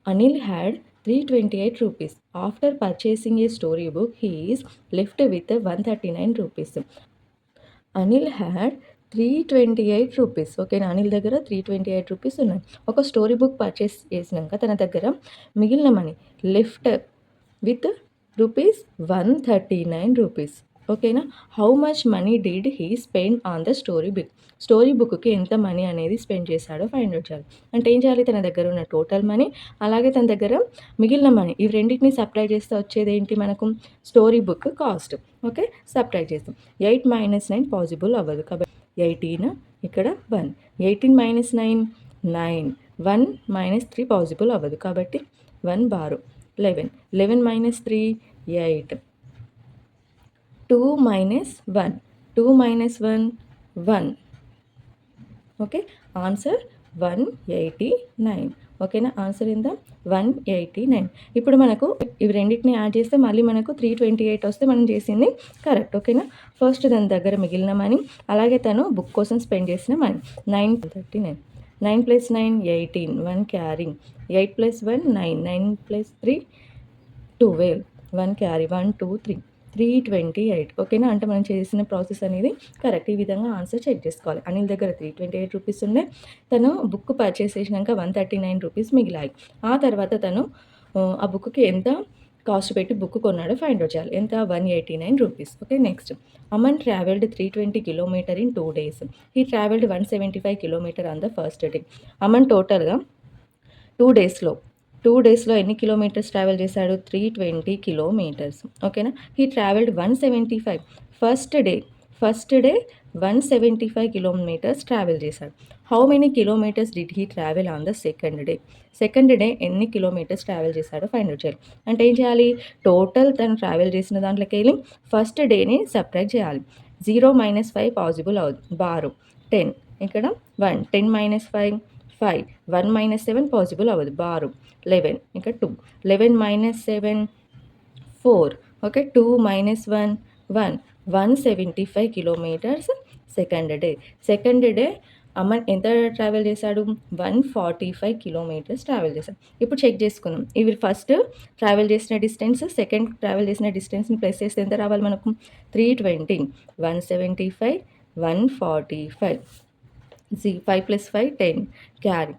Anil had 328 rupees. After purchasing a storybook, he is left with 139 rupees. Anil had 328 rupees. ఓకేనా, అనిల్ దగ్గర 328 rupees ఉన్నాయి. ఒక story book purchase చేసినాక తన దగ్గర మిగిలిన money left with rupees 139 rupees. ఓకేనా, how much money did he spend on the story book. Story బుక్కి ఎంత మనీ అనేది స్పెండ్ చేశాడో ఫైండ్ అవుట్ చేయాలి. అంటే ఏం చేయాలి, తన దగ్గర ఉన్న టోటల్ మనీ అలాగే తన దగ్గర మిగిలిన మనీ ఇవి రెండింటిని సప్లై చేస్తే వచ్చేది ఏంటి మనకు, story book cost. Okay, subtract చేస్తాం. 8 - 9 పాసిబుల్ అవ్వదు కాబట్టి 18 ఇక్కడ 1. 18 - 9 9. 1 - 3 పాసిబుల్ అవ్వదు కాబట్టి 1 బారు. 11. 11 - 3 8. 2 - 1. 2 - 1 1. Okay, answer 189. ఓకేనా, ఆన్సర్ ఇంద 189. ఇప్పుడు మనకు ఇవి రెండింటిని యాడ్ చేస్తే మళ్ళీ మనకు 328 వస్తే మనం చేసింది కరెక్ట్. ఓకేనా, ఫస్ట్ దాని దగ్గర మిగిలిన మనీ అలాగే తను బుక్ కోసం స్పెండ్ చేసిన మనీ 939. 9 + 9 18. 1 క్యారింగ్. 8 + 1 9. 9 + 3 12. 1 క్యారీ. 1 2 3 328. ఓకేనా, అంటే మనం చేసిన ప్రాసెస్ అనేది కరెక్ట్. ఈ విధంగా ఆన్సర్ చెక్ చేసుకోవాలి. అనిల్ దగ్గర 328 రూపీస్ ఉండే, తను బుక్ పర్చేస్ చేసినాక 139 రూపీస్ మిగిలాయి. ఆ తర్వాత తను ఆ బుక్కి ఎంత కాస్ట్ పెట్టి బుక్ కొన్నాడో ఫైండ్ అవుట్ చేయాలి. ఎంత, 189 rupees. Okay, next Aman travelled 320 kilometer in 2 days. He travelled 175 kilometer on the first day. Aman టోటల్గా 2 డేస్లో ఎన్ని కిలోమీటర్స్ ట్రావెల్ చేశాడు, 320 కిలోమీటర్స్. ఓకేనా, he travelled 175 first day 175 kilometres travel చేశాడు. How many kilometres did he travel on the second day ఎన్ని kilometres travel చేశాడో find out చేయాలి. అంటే ఏం చేయాలి, టోటల్ తను ట్రావెల్ చేసిన దాంట్లోకి వెళ్ళి ఫస్ట్ డేని సబ్ట్రాక్ట్ చేయాలి. 0 - 5 పాసిబుల్ అవుతుంది, బారు. 10 ఇక్కడ 1. 10 - 5 5. 1 - 7 పాసిబుల్ అవ్వదు, బారు. 11 ఇక్కడ 2. 11 - 7 4. Okay, 2 - 1 1. 175 kilometres second day Aman ఎంత ట్రావెల్ చేశాడు, 145 కిలోమీటర్స్ ట్రావెల్ చేశాడు. ఇప్పుడు చెక్ చేసుకుందాం. ఇవి ఫస్ట్ ట్రావెల్ చేసిన డిస్టెన్స్, సెకండ్ ట్రావెల్ చేసిన డిస్టెన్స్ని ప్లస్ చేస్తే ఎంత రావాలి మనకు, 320. 175 145. 5 + 5 10 క్యారీ.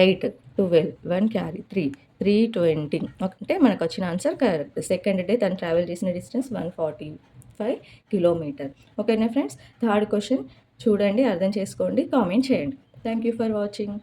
8 12 1 క్యారీ 3 320. అంటే మనకు వచ్చిన ఆన్సర్ కరెక్ట్. సెకండ్ డే తను ట్రావెల్ చేసిన డిస్టెన్స్ 145 కిలోమీటర్. ఓకేనా ఫ్రెండ్స్, థర్డ్ క్వశ్చన్ చూడండి, అర్థం చేసుకోండి, కామెంట్ చేయండి. Thank you for watching.